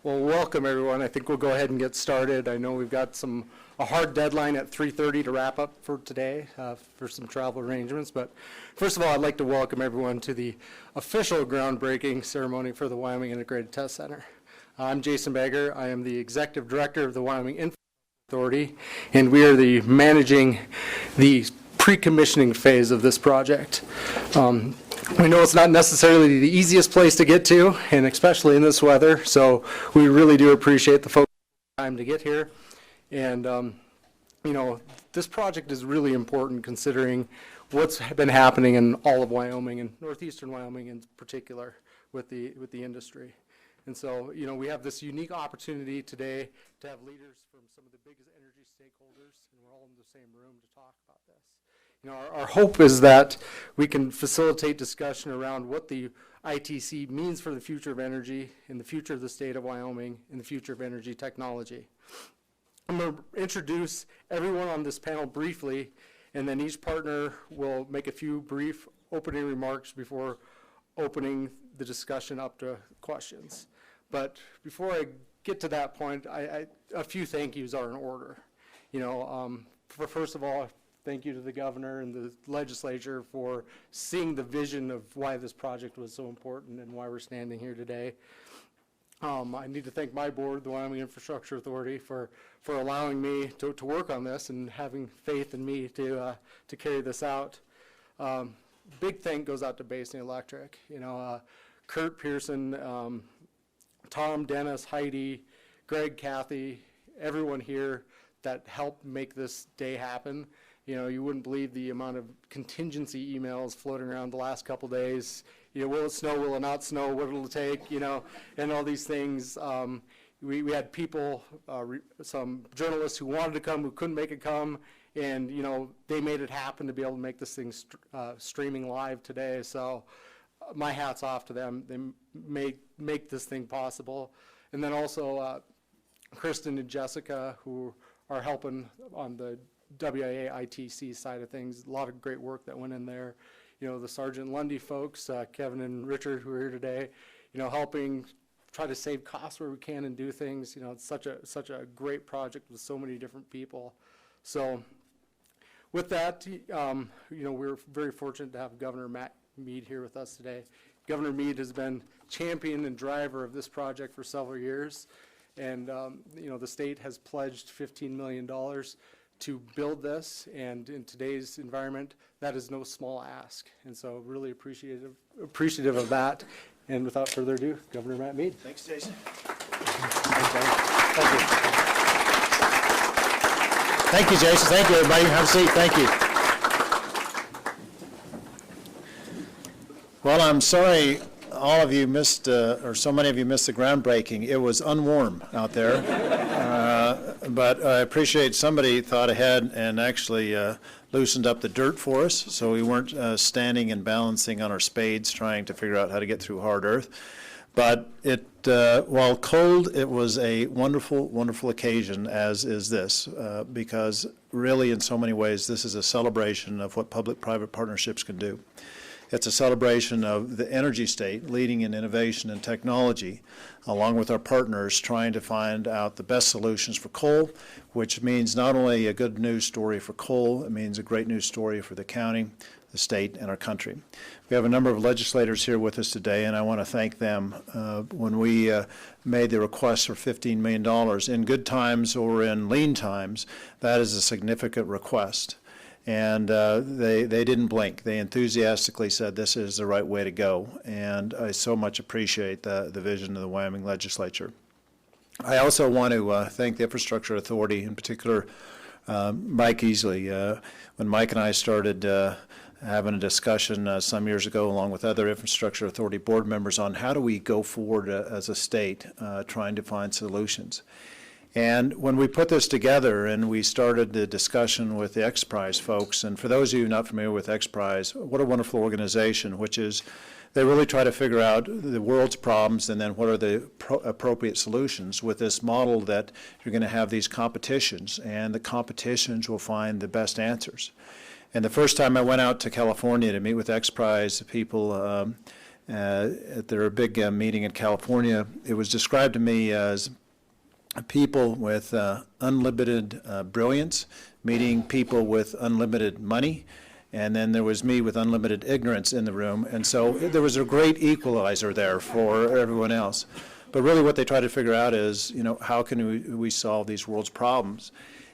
Well, welcome everyone. I think we'll go ahead and get started. I know we've got a hard deadline at 3:30 to wrap up for today for some travel arrangements. But first of all, I'd like to welcome everyone to the official groundbreaking ceremony for the Wyoming Integrated Test Center. I'm Jason Bagger. I am the Executive Director of the Wyoming Infrastructure Authority, and we are managing the pre-commissioning phase of this project. We know it's not necessarily the easiest place to get to, and especially in this weather, so we really do appreciate the folks' time to get here. And, you know, this project is really important considering what's been happening in all of Wyoming, and northeastern Wyoming in particular, with the industry. And so, you know, we have this unique opportunity today to have leaders from some of the biggest energy stakeholders, and we're all in the same room to talk about this. You know, our hope is that we can facilitate discussion around what the ITC means for the future of energy, and the future of the state of Wyoming, and the future of energy technology. I'm going to introduce everyone on this panel briefly, and then each partner will make a few brief opening remarks before opening the discussion up to questions. But before I get to that point, a few thank yous are in order. You know, first of all, thank you to the governor and the legislature for seeing the vision of why this project was so important and why we're standing here today. I need to thank my board, the Wyoming Infrastructure Authority, for allowing me to work on this and having faith in me to carry this out. Big thank goes out to Basin Electric. You know, Kurt Pearson, Tom, Dennis, Heidi, Greg, Kathy, everyone here that helped make this day happen. You know, you wouldn't believe the amount of contingency emails floating around the last couple days. You know, will it snow, will it not snow, what it'll take, you know, and all these things. We had people, some journalists who wanted to come, who couldn't make it come, and, you know, they made it happen to be able to make this thing streaming live today. So my hat's off to them. They make this thing possible. And then also Kristen and Jessica, who are helping on the WIA ITC side of things. A lot of great work that went in there. You know, the Sergeant Lundy folks, Kevin and Richard, who are here today, you know, helping try to save costs where we can and do things. You know, it's such a great project with so many different people. So with that, you know, we're very fortunate to have Governor Matt Mead here with us today. Governor Mead has been champion and driver of this project for several years. And, you know, the state has pledged $15 million to build this, and in today's environment, that is no small ask. And so really appreciative of that. And without further ado, Governor Matt Mead. Thanks, Jason. Thank you. Thank you, Jason. Thank you, everybody. Have a seat. Thank you. Well, I'm sorry all of you missed, or so many of you missed the groundbreaking. It was unwarm out there. But I appreciate somebody thought ahead and actually loosened up the dirt for us, so we weren't standing and balancing on our spades trying to figure out how to get through hard earth. But it, while cold, it was a wonderful, wonderful occasion, as is this, because really in so many ways this is a celebration of what public-private partnerships can do. It's a celebration of the energy state leading in innovation and technology, along with our partners trying to find out the best solutions for coal, which means not only a good news story for coal, it means a great news story for the county, the state, and our country. We have a number of legislators here with us today, and I want to thank them. When we made the request for $15 million, in good times or in lean times, that is a significant request. And they didn't blink. They enthusiastically said this is the right way to go. And I so much appreciate the vision of the Wyoming legislature. I also want to thank the Infrastructure Authority, in particular Mike Easley. When Mike and I started having a discussion some years ago, along with other Infrastructure Authority board members, on how do we go forward as a state trying to find solutions. And when we put this together and we started the discussion with the X Prize folks, and for those of you not familiar with X Prize, what a wonderful organization, which is they really try to figure out the world's problems and then what are the appropriate solutions with this model that you're going to have these competitions, and the competitions will find the best answers. And the first time I went out to California to meet with X Prize people, at their big meeting in California. It was described to me as people with unlimited brilliance meeting people with unlimited money, and then there was me with unlimited ignorance in the room, and so there was a great equalizer there for everyone else. But really what they try to figure out is, how can we solve these world's problems?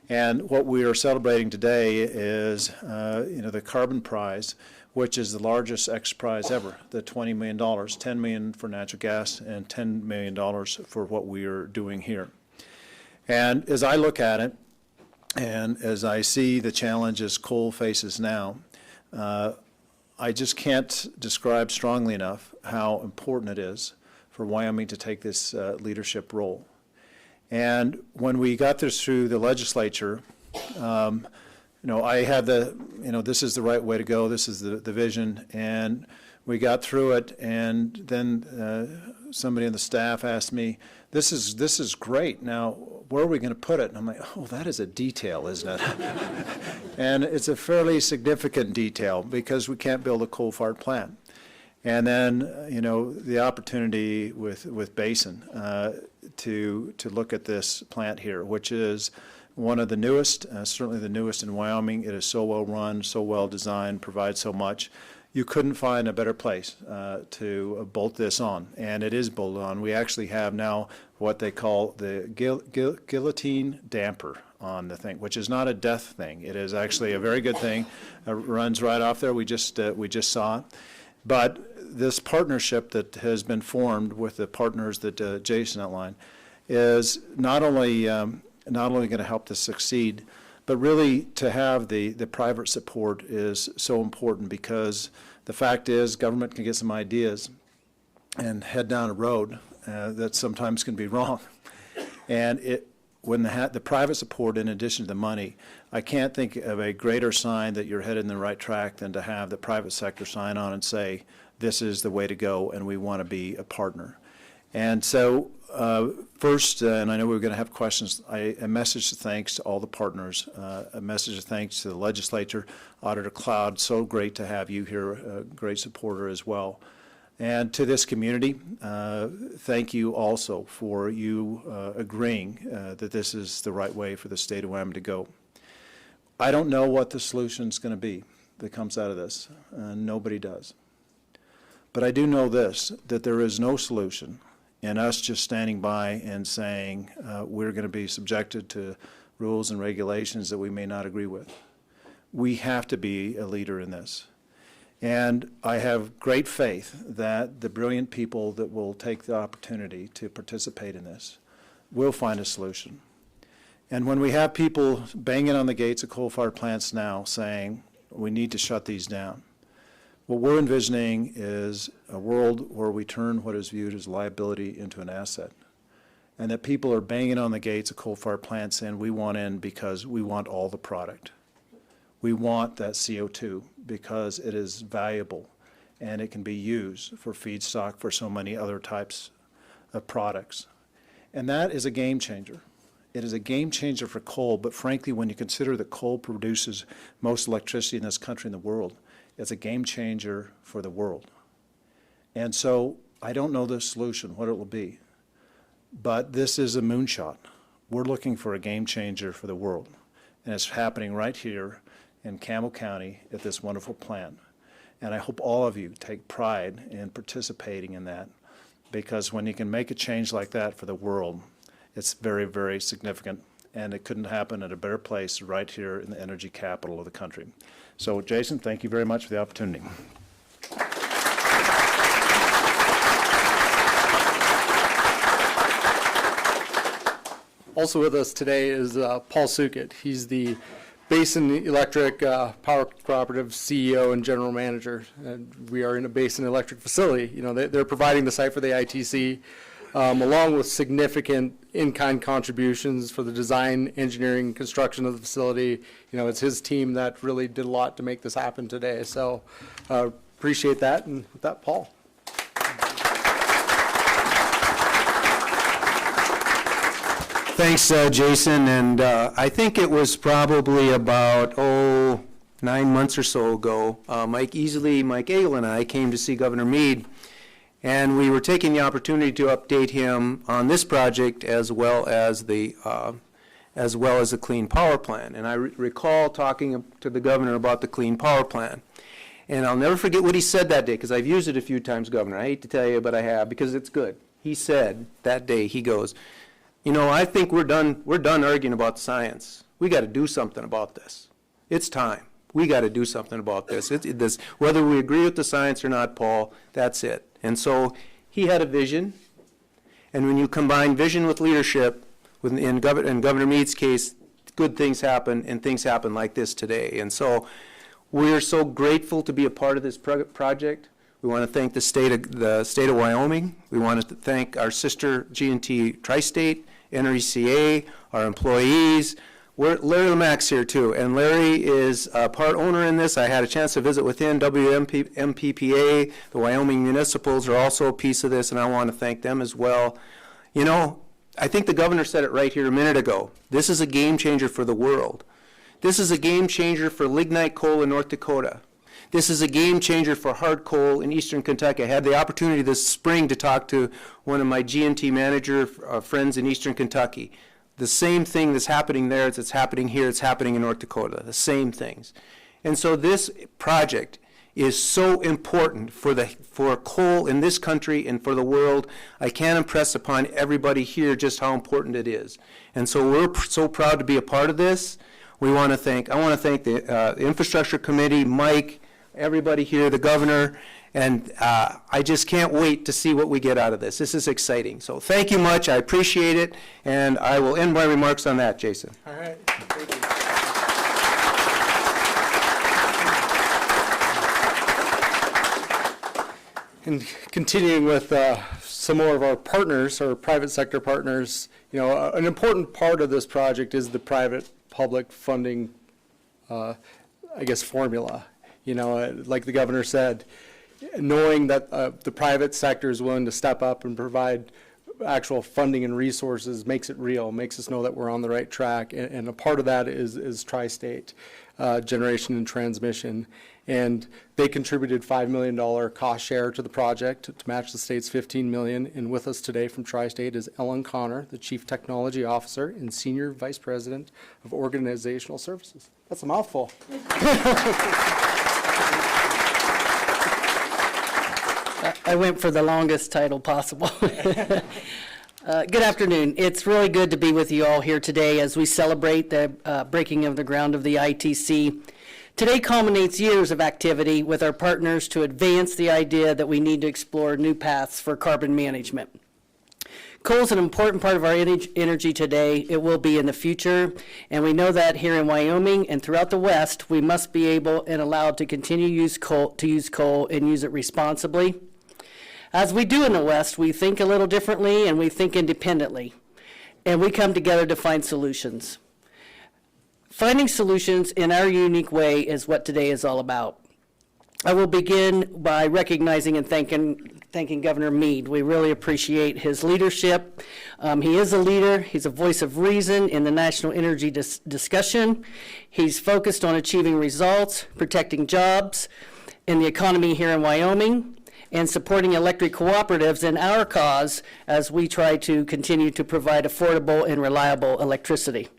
And what we are celebrating today is, the carbon prize, which is the largest X prize ever, the $20 million, $10 million for natural gas and $10 million for what we are doing here. And as I look at it, and as I see the challenges coal faces now, I just can't describe strongly enough how important it is for Wyoming to take this leadership role. And when we got this through the legislature, I had this is the right way to go, this is the vision, and we got through it, and then somebody on the staff asked me, this is great, now where are we going to put it? And I'm like, oh, that is a detail, isn't it? And it's a fairly significant detail because we can't build a coal-fired plant. And then, the opportunity with Basin to look at this plant here, which is one of the newest, certainly the newest in Wyoming. It is so well run, so well designed, provides so much. You couldn't find a better place to bolt this on, and it is bolted on. We actually have now what they call the guillotine damper on the thing, which is not a death thing. It is actually a very good thing. It runs right off there. We just saw it. But this partnership that has been formed with the partners that Jason outlined is not only going to help this succeed, but really to have the private support is so important, because the fact is government can get some ideas and head down a road that sometimes can be wrong. And when the private support in addition to the money, I can't think of a greater sign that you're headed in the right track than to have the private sector sign on and say, this is the way to go and we want to be a partner. And so first, and I know we're going to have questions, a message of thanks to all the partners, a message of thanks to the legislature, Auditor Cloud, so great to have you here, a great supporter as well. And to this community, thank you also for you agreeing that this is the right way for the state of Wyoming to go. I don't know what the solution is going to be that comes out of this. Nobody does. But I do know this, that there is no solution in us just standing by and saying we're going to be subjected to rules and regulations that we may not agree with. We have to be a leader in this. And I have great faith that the brilliant people that will take the opportunity to participate in this will find a solution. And when we have people banging on the gates of coal-fired plants now saying we need to shut these down, what we're envisioning is a world where we turn what is viewed as liability into an asset, and that people are banging on the gates of coal-fired plants saying we want in because we want all the product. We want that CO2 because it is valuable and it can be used for feedstock for so many other types of products. And that is a game changer. It is a game changer for coal, but frankly, when you consider that coal produces most electricity in this country and the world, it's a game changer for the world. And so I don't know the solution, what it will be, but this is a moonshot. We're looking for a game changer for the world, and it's happening right here in Campbell County at this wonderful plant. And I hope all of you take pride in participating in that, because when you can make a change like that for the world, it's very, very significant, and it couldn't happen at a better place right here in the energy capital of the country. So, Jason, thank you very much for the opportunity. Also with us today is Paul Sukett. He's the Basin Electric Power Cooperative CEO and General Manager. And we are in a Basin Electric facility. You know, they're providing the site for the ITC, along with significant in-kind contributions for the design, engineering, construction of the facility. You know, it's his team that really did a lot to make this happen today. So appreciate that. And with that, Paul. Thanks, Jason, and I think it was probably about, 9 months or so ago, Mike Easley, Mike Agle, and I came to see Governor Meade And we were taking the opportunity to update him on this project as well as the Clean Power Plan. And I recall talking to the governor about the Clean Power Plan. And I'll never forget what he said that day, because I've used it a few times, Governor. I hate to tell you, but I have, because it's good. He said that day, he goes, you know, I think we're done arguing about science. We got to do something about this. It's time. We got to do something about this. Whether we agree with the science or not, Paul, that's it. And so he had a vision, and when you combine vision with leadership, in Governor Mead's case, good things happen, and things happen like this today. And so we're so grateful to be a part of this project. We want to thank the state of Wyoming. We want to thank our sister G&T Tri-State, NRECA, our employees. Larry Lemack's here too, and Larry is a part owner in this. I had a chance to visit with him. WMPPA, the Wyoming municipals are also a piece of this, and I want to thank them as well. You know, I think the governor said it right here a minute ago. This is a game changer for the world. This is a game changer for lignite coal in North Dakota. This is a game changer for hard coal in eastern Kentucky. I had the opportunity this spring to talk to one of my G&T manager friends in eastern Kentucky. The same thing that's happening there as it's happening here, it's happening in North Dakota, the same things. And so this project is so important for coal in this country and for the world. I can't impress upon everybody here just how important it is. And so we're so proud to be a part of this. I want to thank the Infrastructure Committee, Mike, everybody here, the governor, and I just can't wait to see what we get out of this. This is exciting. So thank you much. I appreciate it, and I will end my remarks on that, Jason. All right. Thank you. And continuing with some more of our partners, our private sector partners, you know, an important part of this project is the private-public funding, I guess, formula. You know, like the governor said, knowing that the private sector is willing to step up and provide actual funding and resources makes it real, makes us know that we're on the right track. And a part of that is Tri-State Generation and Transmission. And they contributed $5 million cost share to the project to match the state's $15 million. And with us today from Tri-State is Ellen Connor, the Chief Technology Officer and Senior Vice President of Organizational Services. That's a mouthful. I went for the longest title possible. Good afternoon. It's really good to be with you all here today as we celebrate the breaking of the ground of the ITC. Today culminates years of activity with our partners to advance the idea that we need to explore new paths for carbon management. Coal is an important part of our energy today. It will be in the future, and we know that here in Wyoming and throughout the West, we must be able and allowed to continue to use coal and use it responsibly. As we do in the West, we think a little differently and we think independently, and we come together to find solutions. Finding solutions in our unique way is what today is all about. I will begin by recognizing and thanking Governor Mead. We really appreciate his leadership. He is a leader. He's a voice of reason in the national energy discussion. He's focused on achieving results, protecting jobs in the economy here in Wyoming, and supporting electric cooperatives in our cause as we try to continue to provide affordable and reliable electricity.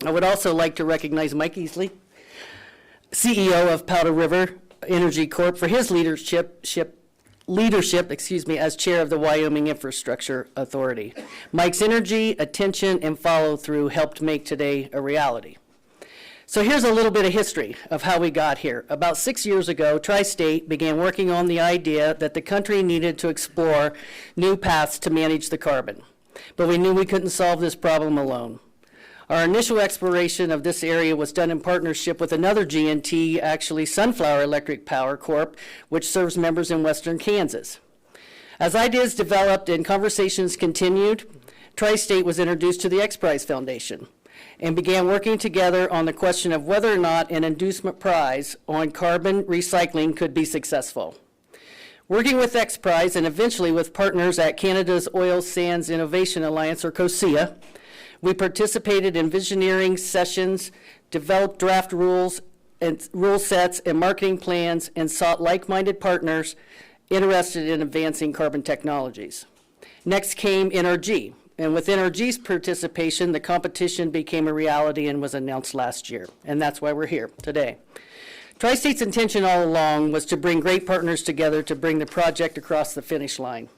I would also like to recognize Mike Easley, CEO of Powder River Energy Corp., for his leadership as chair of the Wyoming Infrastructure Authority. Mike's energy, attention, and follow-through helped make today a reality. So here's a little bit of history of how we got here. About 6 years ago, Tri-State began working on the idea that the country needed to explore new paths to manage the carbon. But we knew we couldn't solve this problem alone. Our initial exploration of this area was done in partnership with another G&T, actually Sunflower Electric Power Corp., which serves members in western Kansas. As ideas developed and conversations continued, Tri-State was introduced to the X Prize Foundation and began working together on the question of whether or not an inducement prize on carbon recycling could be successful. Working with X Prize and eventually with partners at Canada's Oil Sands Innovation Alliance, or COSIA, we participated in visioneering sessions, developed draft rules and rule sets and marketing plans, and sought like-minded partners interested in advancing carbon technologies. Next came NRG, and with NRG's participation, the competition became a reality and was announced last year, and that's why we're here today. Tri-State's intention all along was to bring great partners together to bring the project across the finish line.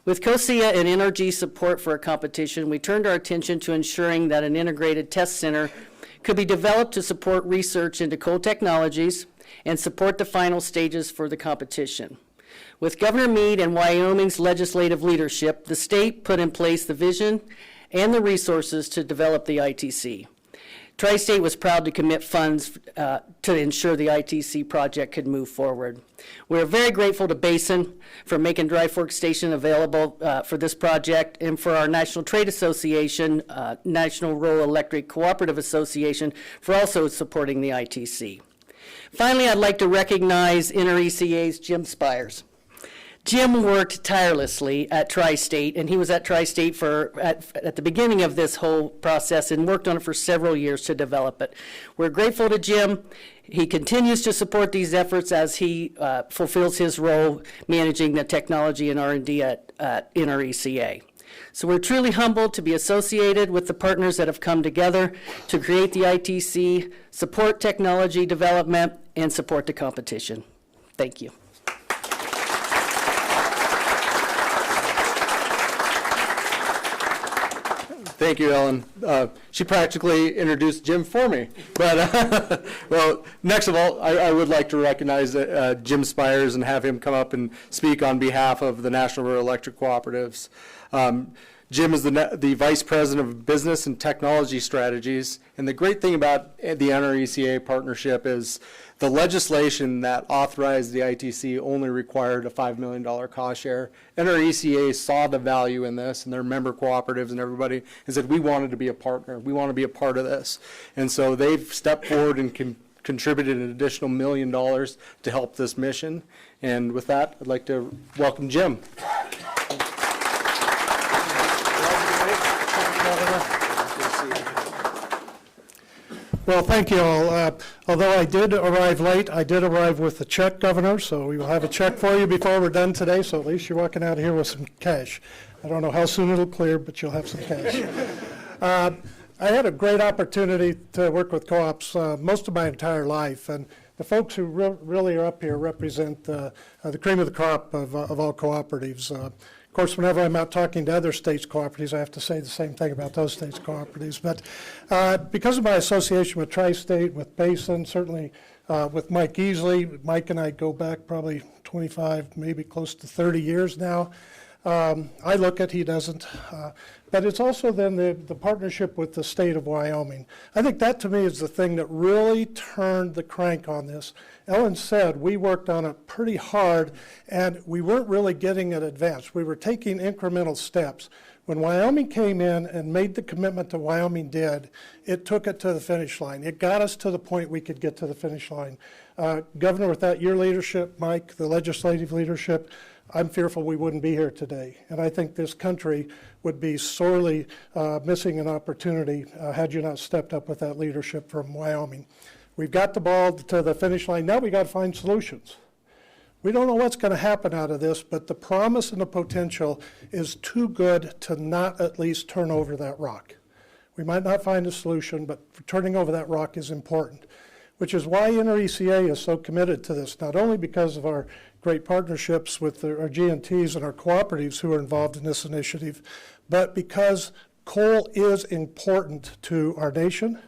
With COSIA and NRG support for a competition, we turned our attention to ensuring that an integrated test center could be developed to support research into coal technologies and support the final stages for the competition. With Governor Meade and Wyoming's legislative leadership, the state put in place the vision and the resources to develop the ITC. Tri-State was proud to commit funds to ensure the ITC project could move forward. We're very grateful to Basin for making Dry Fork Station available for this project, and for our National Trade Association, National Rural Electric Cooperative Association, for also supporting the ITC. Finally, I'd like to recognize NRECA's Jim Spires. Jim worked tirelessly at Tri-State, and he was at Tri-State at the beginning of this whole process and worked on it for several years to develop it. We're grateful to Jim. He continues to support these efforts as he fulfills his role managing the technology and R&D at NRECA. So we're truly humbled to be associated with the partners that have come together to create the ITC, support technology development, and support the competition. Thank you. Thank you, Ellen. She practically introduced Jim for me. But, well, next of all, I would like to recognize Jim Spires and have him come up and speak on behalf of the National Rural Electric Cooperatives. Jim is the Vice President of Business and Technology Strategies. And the great thing about the NRECA partnership is the legislation that authorized the ITC only required a $5 million cost share. NRECA saw the value in this, and their member cooperatives and everybody, and said, we wanted to be a partner. We want to be a part of this. And so they've stepped forward and contributed an additional $1 million to help this mission. And with that, I'd like to welcome Jim. Well, thank you all. Although I did arrive late, I did arrive with a check, Governor, so we will have a check for you before we're done today, so at least you're walking out of here with some cash. I don't know how soon it'll clear, but you'll have some cash. I had a great opportunity to work with co-ops most of my entire life, and the folks who really are up here represent the cream of the crop of all cooperatives. Of course, whenever I'm out talking to other states' cooperatives, I have to say the same thing about those states' cooperatives. But because of my association with Tri-State, with Basin, certainly with Mike Easley, Mike and I go back probably 25, maybe close to 30 years now. I look at, he doesn't. But it's also then the partnership with the state of Wyoming. I think that to me is the thing that really turned the crank on this. Ellen said we worked on it pretty hard, and we weren't really getting it advanced. We were taking incremental steps. When Wyoming came in and made the commitment that Wyoming did, it took it to the finish line. It got us to the point we could get to the finish line. Governor, without your leadership, Mike, the legislative leadership, I'm fearful we wouldn't be here today. And I think this country would be sorely missing an opportunity had you not stepped up with that leadership from Wyoming. We've got the ball to the finish line. Now we got to find solutions. We don't know what's going to happen out of this, but the promise and the potential is too good to not at least turn over that rock. We might not find a solution, but turning over that rock is important, which is why NRECA is so committed to this, not only because of our great partnerships with our GNTs and our cooperatives who are involved in this initiative, but because coal is important to our nation.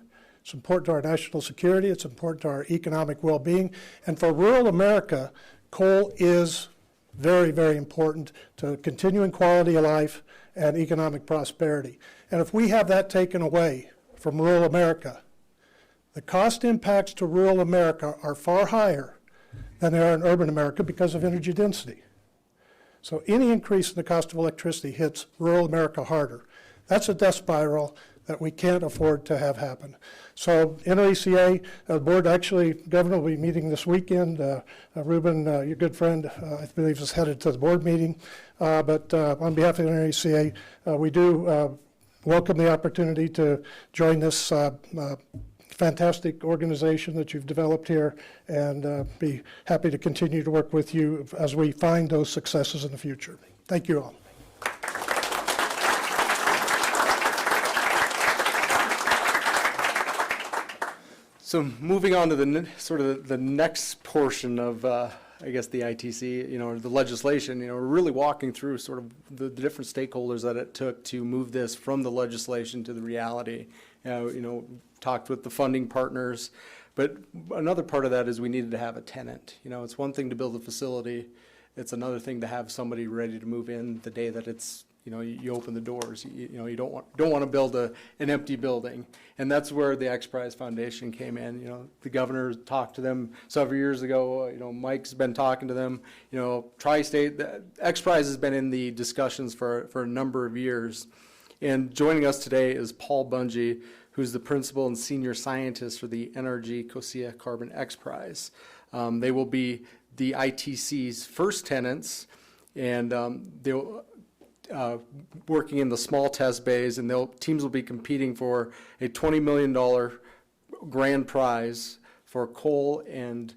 It's important to our national security. It's important to our economic well-being. And for rural America, coal is very, very important to continuing quality of life and economic prosperity. And if we have that taken away from rural America, the cost impacts to rural America are far higher than they are in urban America because of energy density. So any increase in the cost of electricity hits rural America harder. That's a death spiral that we can't afford to have happen. So NRECA, the board actually, Governor will be meeting this weekend. Ruben, your good friend, I believe is headed to the board meeting. But on behalf of NRECA, we do welcome the opportunity to join this fantastic organization that you've developed here, and be happy to continue to work with you as we find those successes in the future. Thank you all. So moving on to the sort of the next portion of, I guess, the ITC, the legislation, we're really walking through sort of the different stakeholders that it took to move this from the legislation to the reality. Talked with the funding partners, but another part of that is we needed to have a tenant. It's one thing to build a facility. It's another thing to have somebody ready to move in the day that it's, you open the doors. You don't want to build an empty building. And that's where the X Prize Foundation came in. The governor talked to them several years ago. Mike's been talking to them. Tri-State, the X Prize has been in the discussions for a number of years. And joining us today is Paul Bungie, who's the principal and senior scientist for the NRG COSIA Carbon X Prize. They will be the ITC's first tenants, and they'll working in the small test bays, and teams will be competing for a $20 million grand prize for coal and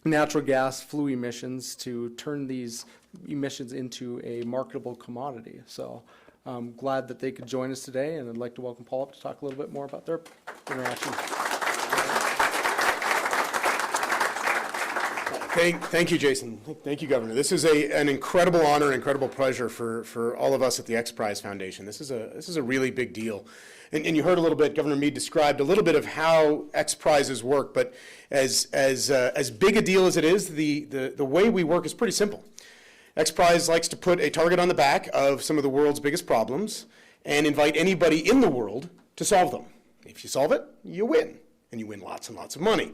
natural gas flue emissions to turn these emissions into a marketable commodity. So I'm glad that they could join us today, and I'd like to welcome Paul up to talk a little bit more about their interaction. Thank you, Jason. Thank you, Governor. This is an incredible honor, incredible pleasure for all of us at the X Prize Foundation. This is a really big deal. And you heard a little bit, Governor Meade described a little bit of how X Prizes work, but as big a deal as it is, the way we work is pretty simple. X Prize likes to put a target on the back of some of the world's biggest problems and invite anybody in the world to solve them. If you solve it, you win, and you win lots and lots of money.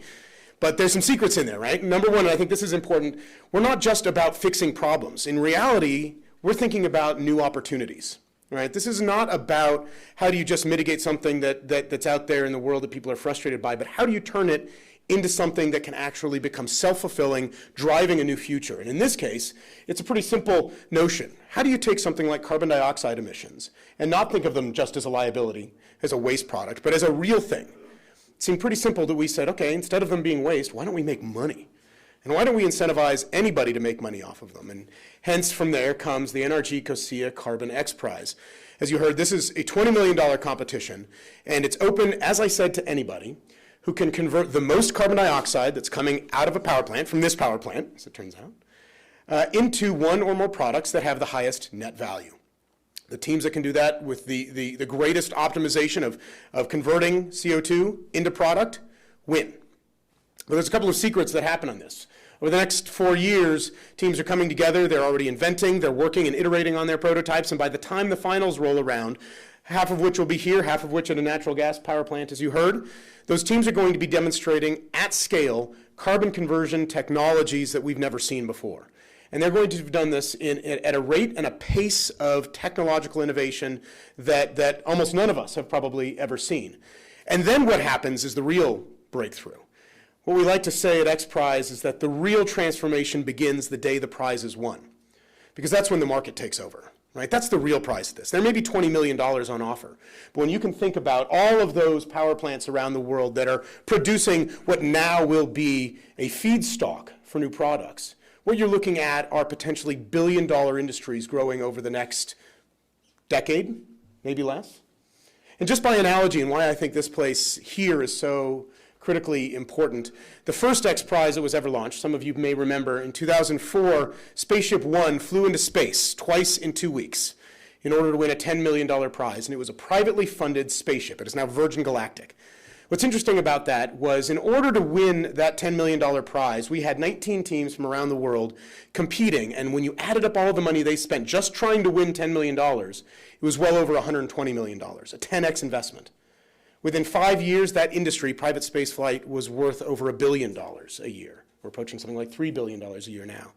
But there's some secrets in there, right? Number one, and I think this is important, we're not just about fixing problems. In reality, we're thinking about new opportunities, right? This is not about how do you just mitigate something that's out there in the world that people are frustrated by, but how do you turn it into something that can actually become self-fulfilling, driving a new future. And in this case, it's a pretty simple notion. How do you take something like carbon dioxide emissions and not think of them just as a liability, as a waste product, but as a real thing? It seemed pretty simple that we said, okay, instead of them being waste, why don't we make money? And why don't we incentivize anybody to make money off of them? And hence from there comes the NRG COSIA Carbon X Prize. As you heard, this is a $20 million competition, and it's open, as I said, to anybody who can convert the most carbon dioxide that's coming out of a power plant, from this power plant, as it turns out, into one or more products that have the highest net value. The teams that can do that with the greatest optimization of converting CO2 into product win. But there's a couple of secrets that happen on this. Over the next 4 years, teams are coming together, they're already inventing, they're working and iterating on their prototypes, and by the time the finals roll around, half of which will be here, half of which at a natural gas power plant, as you heard, those teams are going to be demonstrating at scale carbon conversion technologies that we've never seen before. And they're going to have done this at a rate and a pace of technological innovation that almost none of us have probably ever seen. And then what happens is the real breakthrough. What we like to say at X Prize is that the real transformation begins the day the prize is won, because that's when the market takes over, right? That's the real prize of this. There may be $20 million on offer, but when you can think about all of those power plants around the world that are producing what now will be a feedstock for new products, what you're looking at are potentially billion-dollar industries growing over the next decade, maybe less. And just by analogy, and why I think this place here is so critically important, the first X Prize that was ever launched, some of you may remember, in 2004, Spaceship One flew into space twice in 2 weeks in order to win a $10 million prize, and it was a privately funded spaceship. It is now Virgin Galactic. What's interesting about that was in order to win that $10 million prize, we had 19 teams from around the world competing, and when you added up all the money they spent just trying to win $10 million, it was well over $120 million, a 10x investment. Within 5 years, that industry, private space flight, was worth over $1 billion a year. We're approaching something like $3 billion a year now.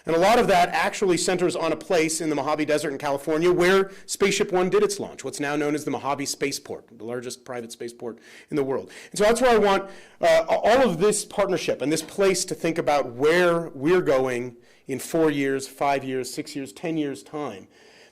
And a lot of that actually centers on a place in the Mojave Desert in California where Spaceship One did its launch, what's now known as the Mojave Spaceport, the largest private spaceport in the world. And so that's where I want all of this partnership and this place to think about where we're going in 4 years, 5 years, 6 years, 10 years' time.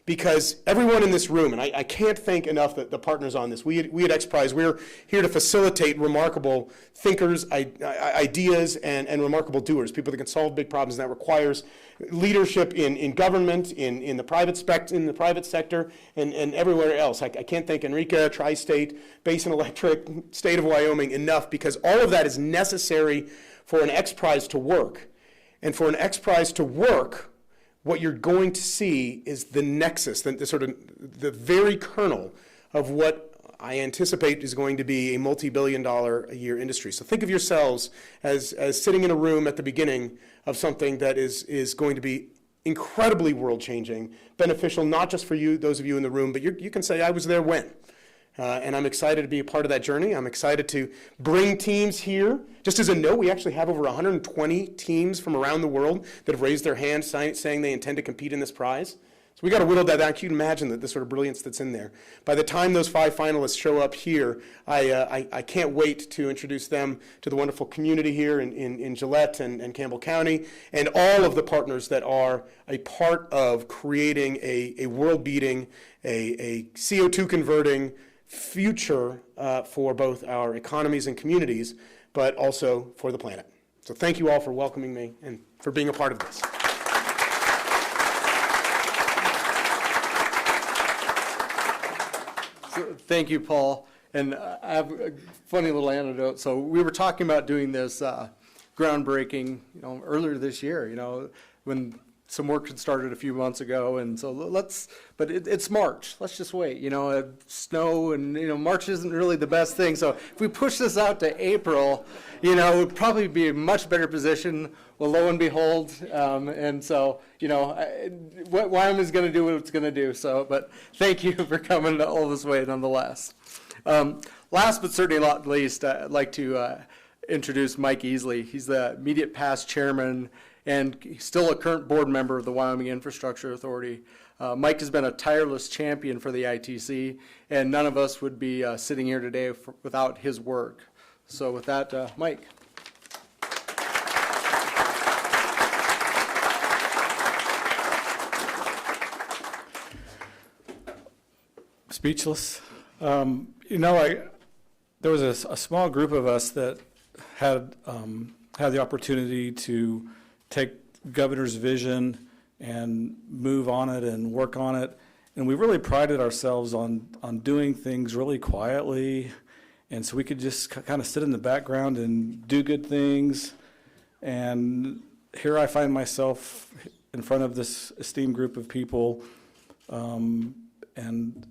because everyone in this room, and I can't thank enough the partners on this, we at XPRIZE, we're here to facilitate remarkable thinkers, ideas, and remarkable doers, people that can solve big problems, and that requires leadership in government, in the private sector, and everywhere else. I can't thank Enrica, Tri-State, Basin Electric, State of Wyoming enough, because all of that is necessary for an XPRIZE to work. And for an XPRIZE to work, what you're going to see is the nexus, the sort of the very kernel of what I anticipate is going to be a multi-billion-dollar-a-year industry. So think of yourselves as sitting in a room at the beginning of something that is going to be incredibly world-changing, beneficial not just for you, those of you in the room, but you can say, I was there when. And I'm excited to be a part of that journey. I'm excited to bring teams here. Just as a note, we actually have over 120 teams from around the world that have raised their hands saying they intend to compete in this prize. So we got to whittle that down. Can you imagine the sort of brilliance that's in there? By the time those 5 finalists show up here, I can't wait to introduce them to the wonderful community here in Gillette and Campbell County, and all of the partners that are a part of creating a world-beating, a CO2 converting future for both our economies and communities, but also for the planet. So thank you all for welcoming me and for being a part of this. So, thank you, Paul. And I have a funny little anecdote. So we were talking about doing this groundbreaking, earlier this year, when some work had started a few months ago, and so but it's March. Let's just wait, snow, and, March isn't really the best thing. So if we push this out to April, we'd probably be in a much better position. Well, lo and behold, and so, Wyoming's going to do what it's going to do. So, but thank you for coming all this way nonetheless. Last but certainly not least, I'd like to introduce Mike Easley. He's the immediate past chairman and still a current board member of the Wyoming Infrastructure Authority. Mike has been a tireless champion for the ITC, and none of us would be sitting here today without his work. So with that, Mike. Speechless. There was a small group of us that had the opportunity to take governor's vision and move on it and work on it. And we really prided ourselves on doing things really quietly. And so we could just kind of sit in the background and do good things. And here I find myself in front of this esteemed group of people. And I'm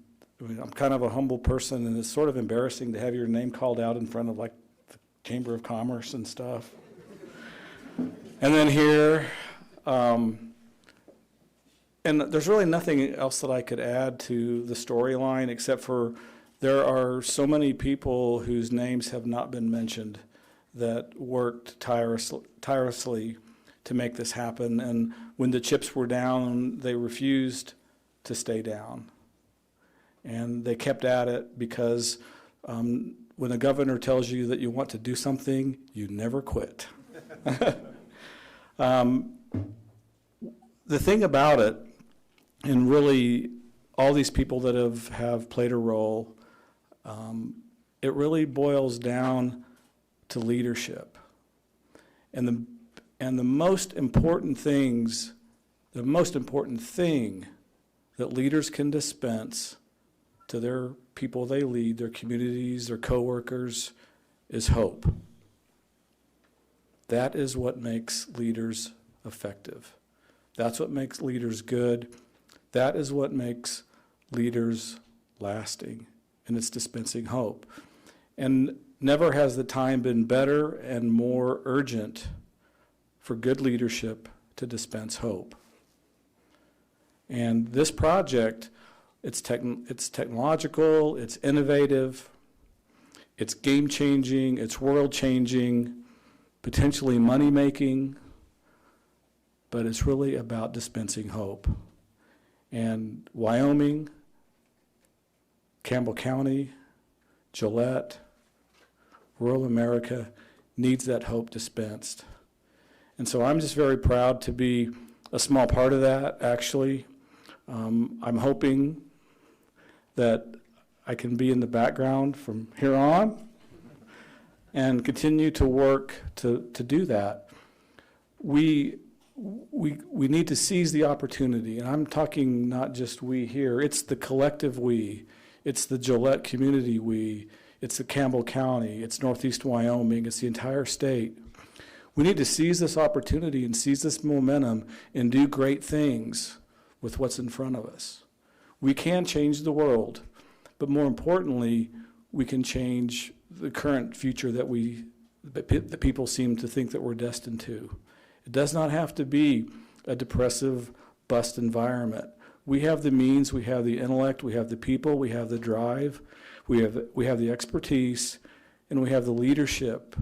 kind of a humble person, and it's sort of embarrassing to have your name called out in front of like the Chamber of Commerce and stuff. And then here, and there's really nothing else that I could add to the storyline except for there are so many people whose names have not been mentioned that worked tirelessly to make this happen. And when the chips were down, they refused to stay down. And they kept at it because when a governor tells you that you want to do something, you never quit. The thing about it, and really all these people that have played a role, it really boils down to leadership. And the most important thing that leaders can dispense to their people they lead, their communities, their coworkers, is hope. That is what makes leaders effective. That's what makes leaders good. That is what makes leaders lasting, and it's dispensing hope. And never has the time been better and more urgent for good leadership to dispense hope. And this project, it's technological, it's innovative, it's game-changing, it's world-changing, potentially money-making, but it's really about dispensing hope. And Wyoming, Campbell County, Gillette, rural America needs that hope dispensed. And so I'm just very proud to be a small part of that, actually. I'm hoping that I can be in the background from here on and continue to work to do that. We need to seize the opportunity, and I'm talking not just we here, it's the collective we, it's the Gillette community we, it's the Campbell County, it's Northeast Wyoming, it's the entire state. We need to seize this opportunity and seize this momentum and do great things with what's in front of us. We can change the world, but more importantly, we can change the current future that people seem to think that we're destined to. It does not have to be a depressive, bust environment. We have the means, we have the intellect, we have the people, we have the drive, we have the expertise, and we have the leadership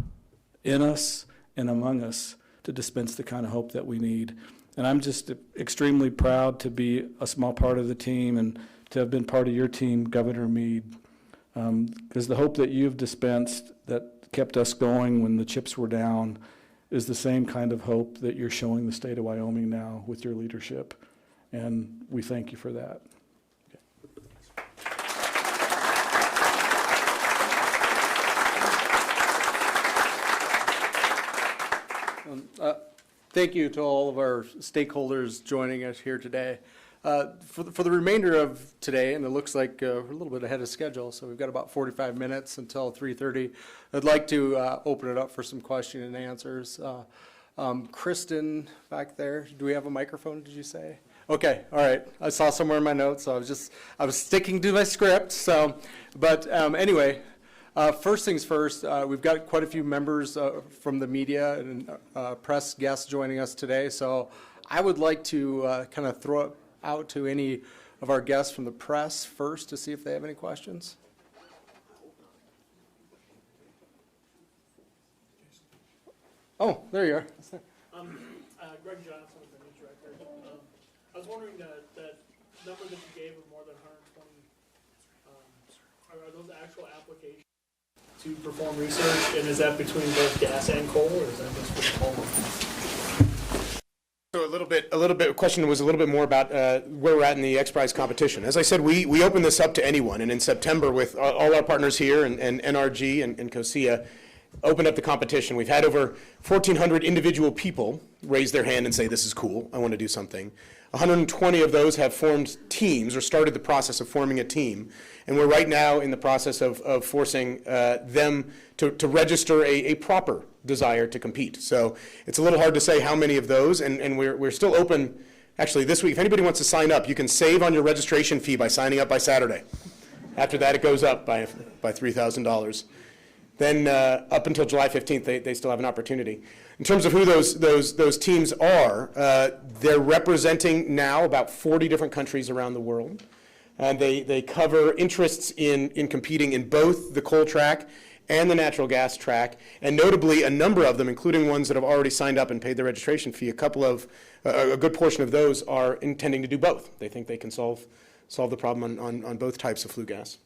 in us and among us to dispense the kind of hope that we need. And I'm just extremely proud to be a small part of the team and to have been part of your team, Governor Meade, because the hope that you've dispensed that kept us going when the chips were down is the same kind of hope that you're showing the state of Wyoming now with your leadership. And we thank you for that. Thank you to all of our stakeholders joining us here today. For the remainder of today, and it looks like we're a little bit ahead of schedule, so we've got about 45 minutes until 3:30. I'd like to open it up for some question and answers. Kristen back there, do we have a microphone, did you say? Okay, all right. I saw somewhere in my notes, so I was sticking to my script. So, but anyway, first things first, we've got quite a few members from the media and press guests joining us today. So I would like to kind of throw it out to any of our guests from the press first to see if they have any questions. Oh, there you are. Greg Johnson with the News Record. I was wondering that number that you gave of more than 120, are those actual applications to perform research, and is that between both gas and coal, or is that just for coal? So a little bit, question was a little bit more about where we're at in the X Prize competition. As I said, we open this up to anyone, and in September with all our partners here and NRG and COSIA, opened up the competition. We've had over 1,400 individual people raise their hand and say, this is cool, I want to do something. 120 of those have formed teams or started the process of forming a team. And we're right now in the process of forcing them to register a proper desire to compete. So it's a little hard to say how many of those, and we're still open. Actually, this week, if anybody wants to sign up, you can save on your registration fee by signing up by Saturday. After that, it goes up by $3,000. Then up until July 15th, they still have an opportunity. In terms of who those teams are, they're representing now about 40 different countries around the world. And they cover interests in competing in both the coal track and the natural gas track, and notably a number of them, including ones that have already signed up and paid their registration fee, a good portion of those are intending to do both. They think they can solve the problem on both types of flue gas.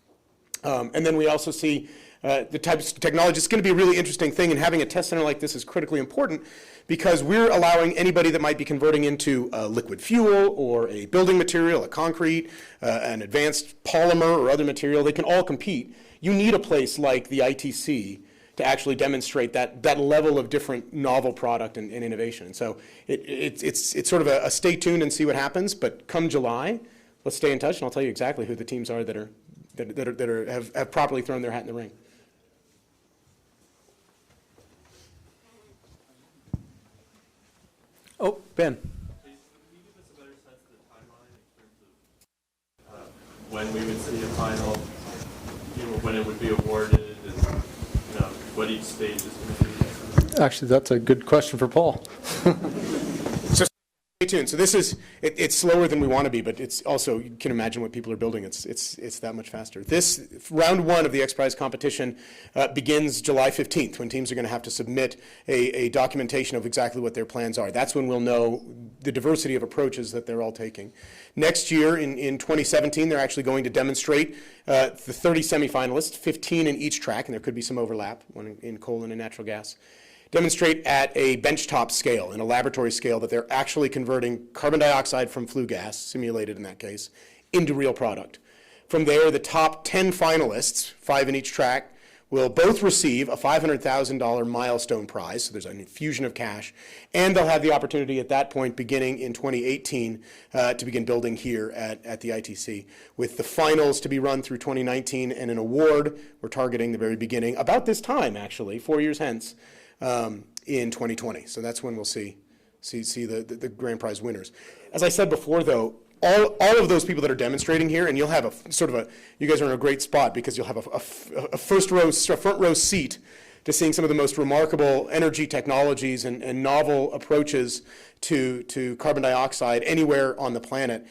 And then we also see the types of technology. It's going to be a really interesting thing, and having a test center like this is critically important because we're allowing anybody that might be converting into a liquid fuel or a building material, a concrete, an advanced polymer or other material, they can all compete. You need a place like the ITC to actually demonstrate that level of different novel product and innovation. And so it's sort of a stay tuned and see what happens, but come July, let's stay in touch, and I'll tell you exactly who the teams are that have properly thrown their hat in the ring. Oh, Ben. Can you give us a better sense of the timeline in terms of when we would see a final, when it would be awarded, and what each stage is going to be? Actually, that's a good question for Paul. So stay tuned. So this is, it's slower than we want to be, but it's also, you can imagine what people are building. It's that much faster. This, round one of the X Prize competition begins July 15th, when teams are going to have to submit a documentation of exactly what their plans are. That's when we'll know the diversity of approaches that they're all taking. Next year, in 2017, they're actually going to demonstrate the 30 semifinalists, 15 in each track, and there could be some overlap, one in coal and in natural gas. demonstrate at a benchtop scale, in a laboratory scale, that they're actually converting carbon dioxide from flue gas, simulated in that case, into real product. From there, the top 10 finalists, 5 in each track, will both receive a $500,000 milestone prize, so there's an infusion of cash, and they'll have the opportunity at that point, beginning in 2018, to begin building here at the ITC, with the finals to be run through 2019, and an award we're targeting the very beginning, about this time, actually, 4 years hence, in 2020. So that's when we'll see the grand prize winners. As I said before, though, all of those people that are demonstrating here, and you'll have you guys are in a great spot because you'll have a front row seat to seeing some of the most remarkable energy technologies and novel approaches to carbon dioxide anywhere on the planet.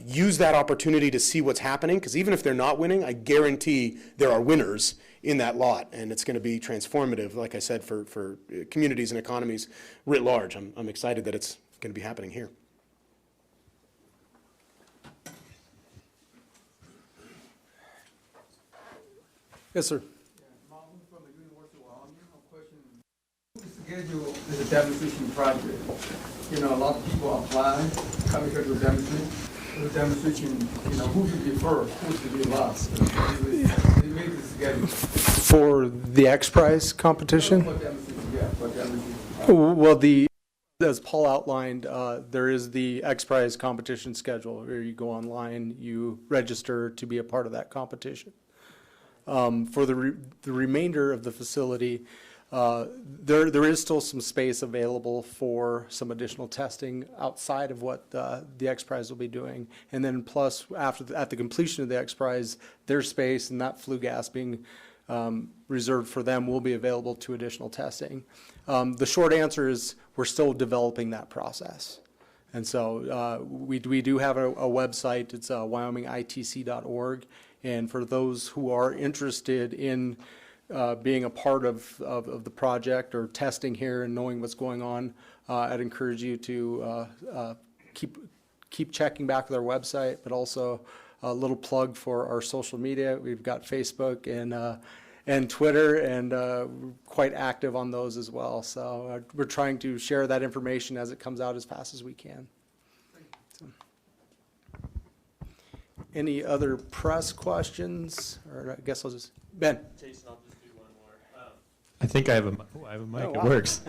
Use that opportunity to see what's happening, because even if they're not winning, I guarantee there are winners in that lot, and it's going to be transformative, like I said, for communities and economies writ large. I'm excited that it's going to be happening here. Yes, sir. Martin from the University of Wyoming. I'm questioning the schedule is a demonstration project. You know, a lot of people apply, come here to demonstrate. The demonstration, you know, who should be first, who should be last. They make the schedule. For the X Prize competition? For demonstration, yeah, for demonstration. Well, as Paul outlined, there is the X Prize competition schedule, where you go online, you register to be a part of that competition. For the remainder of the facility, there is still some space available for some additional testing outside of what the X Prize will be doing. And then plus, at the completion of the X Prize, their space and that flue gas being reserved for them will be available to additional testing. The short answer is we're still developing that process. And so we do have a website. It's wyomingitc.org. And for those who are interested in being a part of the project or testing here and knowing what's going on, I'd encourage you to keep checking back with our website, but also a little plug for our social media. We've got Facebook and Twitter, and we're quite active on those as well. So we're trying to share that information as it comes out as fast as we can. So. Any other press questions? Or I guess I'll just, Ben. Jason, I'll just do one more. I think I have a mic. Oh, wow. It works.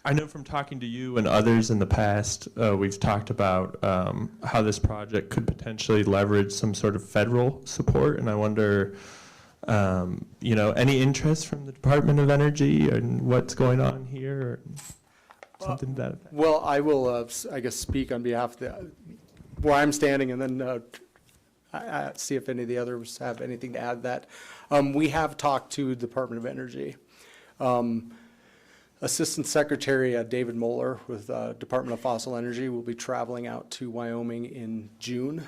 I know from talking to you and others in the past, we've talked about how this project could potentially leverage some sort of federal support, and I wonder, any interest from the Department of Energy and what's going on here, or something to that effect? Well, I will, I guess, speak on behalf of where I'm standing, and then see if any of the others have anything to add to that. We have talked to the Department of Energy. Assistant Secretary David Moeller with Department of Fossil Energy will be traveling out to Wyoming in June.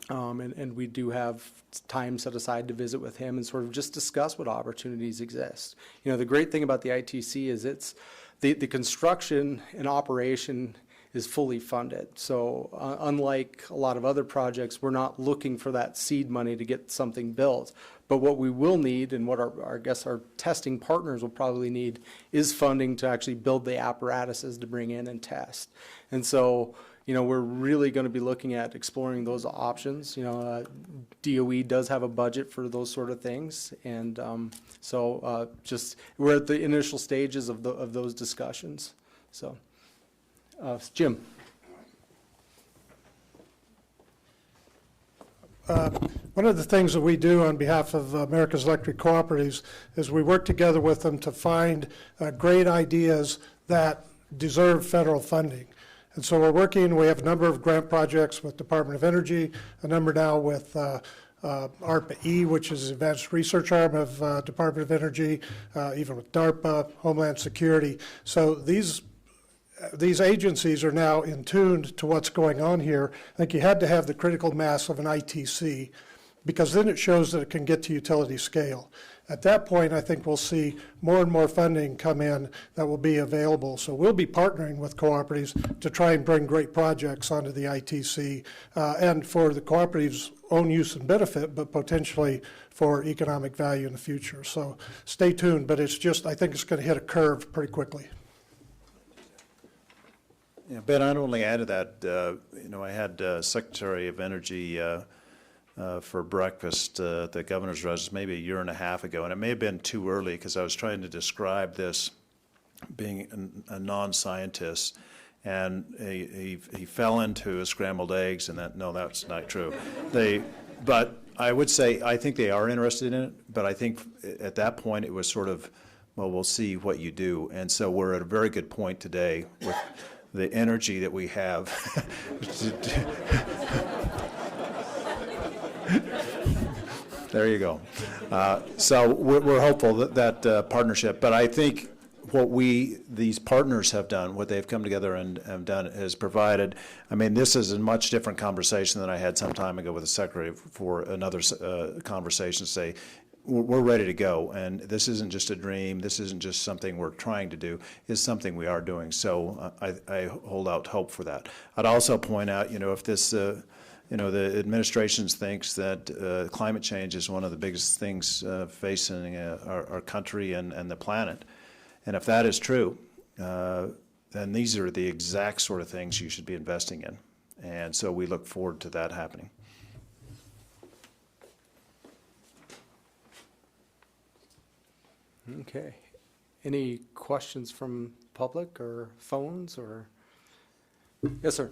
And we do have time set aside to visit with him and sort of just discuss what opportunities exist. You know, the great thing about the ITC is it's the construction and operation is fully funded. So unlike a lot of other projects, we're not looking for that seed money to get something built. But what we will need, and what I guess our testing partners will probably need, is funding to actually build the apparatuses to bring in and test. And so, we're really going to be looking at exploring those options. DOE does have a budget for those sort of things. And just we're at the initial stages of those discussions. So. Jim. One of the things that we do on behalf of America's Electric Cooperatives is we work together with them to find great ideas that deserve federal funding. And so we have a number of grant projects with Department of Energy, a number now with ARPA-E, which is the advanced research arm of Department of Energy, even with DARPA, Homeland Security. So these agencies are now in tune to what's going on here. I think you had to have the critical mass of an ITC because then it shows that it can get to utility scale. At that point, I think we'll see more and more funding come in that will be available. So we'll be partnering with cooperatives to try and bring great projects onto the ITC, and for the cooperatives' own use and benefit, but potentially for economic value in the future. So stay tuned, but it's just, I think it's going to hit a curve pretty quickly. Yeah, Ben, I'd only add to that, I had Secretary of Energy for breakfast at the governor's residence maybe a year and a half ago, and it may have been too early because I was trying to describe this being a non-scientist, and he fell into scrambled eggs, and that's not true. But I would say I think they are interested in it, but I think at that point it was sort of, well, we'll see what you do, and so we're at a very good point today with the energy that we have. There you go. So we're hopeful that partnership, but I think what these partners have done, what they've come together and have done, has provided, I mean, this is a much different conversation than I had some time ago with the Secretary for another conversation, say, we're ready to go, and this isn't just a dream, this isn't just something we're trying to do, it's something we are doing, so I hold out hope for that. I'd also point out, if this, the administration thinks that climate change is one of the biggest things facing our country and the planet, and if that is true, then these are the exact sort of things you should be investing in, and so we look forward to that happening. Okay. Any questions from public or phones or? Yes, sir.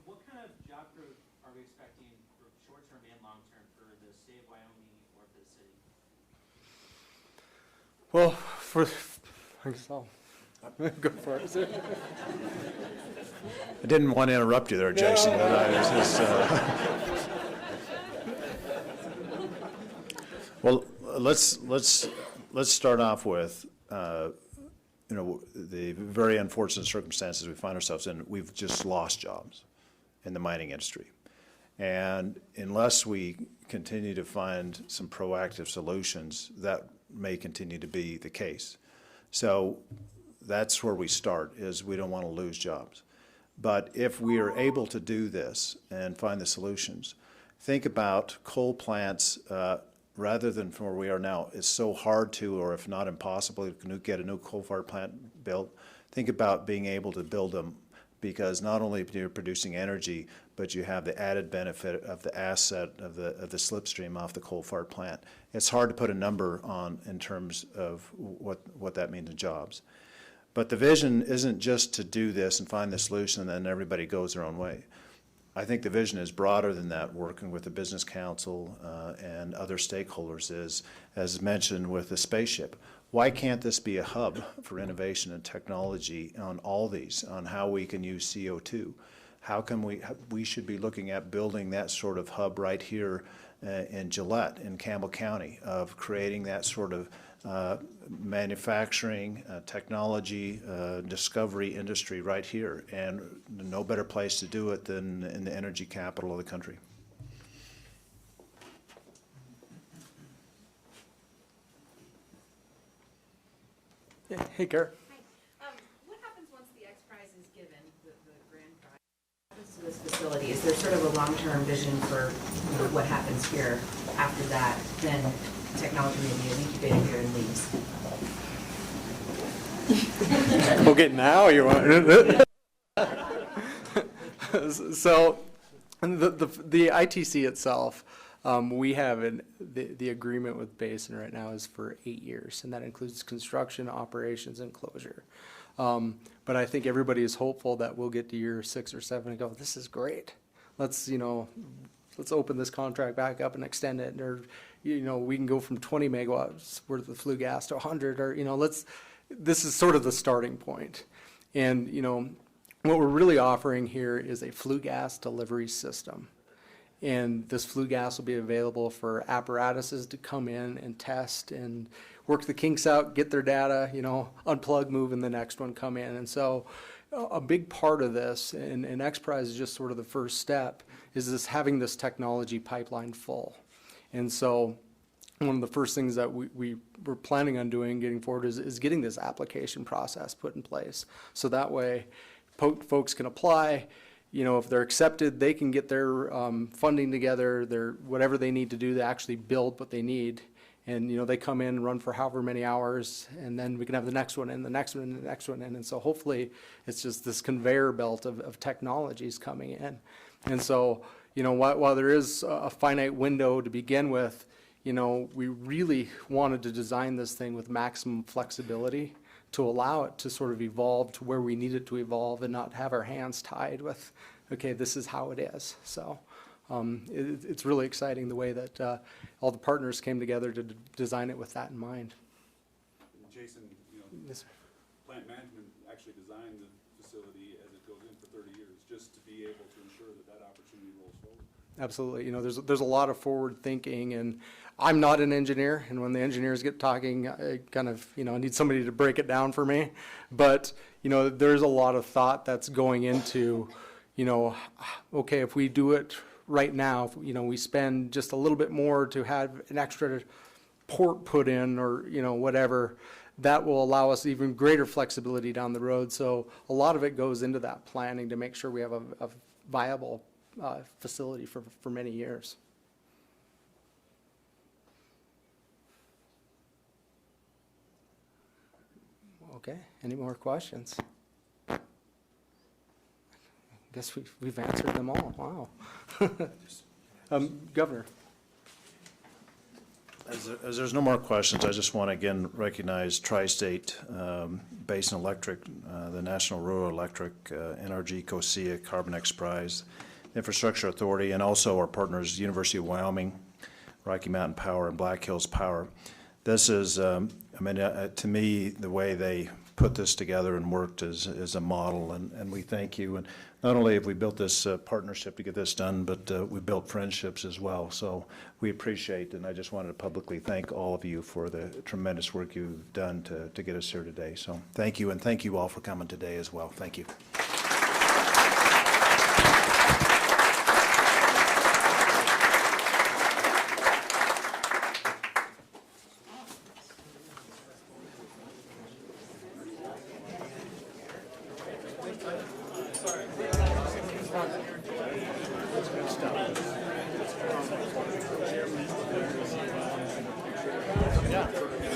What kind of job growth are we expecting for short-term and long-term for the state of Wyoming or for the city? Well, I guess I'll go for it. Sir. I didn't want to interrupt you there, Jason, but I was just, well, let's start off with, the very unfortunate circumstances we find ourselves in. We've just lost jobs in the mining industry. And unless we continue to find some proactive solutions, that may continue to be the case. So that's where we start, is we don't want to lose jobs. But if we are able to do this and find the solutions, think about coal plants, rather than from where we are now, it's so hard to, or if not impossible, to get a new coal-fired plant built. Think about being able to build them, because not only are you producing energy, but you have the added benefit of the asset of the slipstream off the coal-fired plant. It's hard to put a number on in terms of what that means in jobs. But the vision isn't just to do this and find the solution and then everybody goes their own way. I think the vision is broader than that, working with the Business Council and other stakeholders, is, as mentioned with the spaceship. Why can't this be a hub for innovation and technology on all these, on how we can use CO2? How can we should be looking at building that sort of hub right here in Gillette, in Campbell County, of creating that sort of manufacturing, technology, discovery industry right here, and no better place to do it than in the energy capital of the country. Yeah. Hey, Gar. Hi. What happens once the X Prize is given, the grand prize? What happens to this facility? Is there sort of a long-term vision for what happens here after that? Then technology may be incubated here and leaves. Okay, now you want. So, the ITC itself, we have the agreement with Basin right now is for 8 years, and that includes construction, operations, and closure. But I think everybody is hopeful that we'll get to year 6 or 7 and go, this is great. Let's open this contract back up and extend it, or we can go from 20 megawatts worth of flue gas to 100, or this is sort of the starting point. And what we're really offering here is a flue gas delivery system. And this flue gas will be available for apparatuses to come in and test and work the kinks out, get their data, unplug, move, and the next one come in. And so a big part of this, and XPRIZE is just sort of the first step, is having this technology pipeline full. And so one of the first things that we were planning on doing, getting forward, is getting this application process put in place. So that way, folks can apply, if they're accepted, they can get their funding together, whatever they need to do to actually build what they need. And, they come in and run for however many hours, and then we can have the next one and the next one and the next one. And so hopefully it's just this conveyor belt of technologies coming in. And so, while there is a finite window to begin with, we really wanted to design this thing with maximum flexibility to allow it to sort of evolve to where we need it to evolve and not have our hands tied with, okay, this is how it is. So it's really exciting the way that all the partners came together to design it with that in mind. Jason, Yes, sir. plant management actually designed the facility as it goes in for 30 years, just to be able to ensure that opportunity rolls forward. Absolutely. There's a lot of forward thinking, and I'm not an engineer, and when the engineers get talking, I kind of, I need somebody to break it down for me. But, there's a lot of thought that's going into, okay, if we do it right now, we spend just a little bit more to have an extra port put in or, whatever, that will allow us even greater flexibility down the road. So a lot of it goes into that planning to make sure we have a viable facility for many years. Okay, any more questions? I guess we've answered them all. Wow. Governor. As there's no more questions, I just want to again recognize Tri-State, Basin Electric, the National Rural Electric, NRG, COSIA, Carbon X Prize, Infrastructure Authority, and also our partners, University of Wyoming, Rocky Mountain Power, and Black Hills Power. This is, to me, the way they put this together and worked is a model, and we thank you. And not only have we built this partnership to get this done, but we built friendships as well. So we appreciate, and I just wanted to publicly thank all of you for the tremendous work you've done to get us here today. So thank you, and thank you all for coming today as well. Thank you. Good stuff.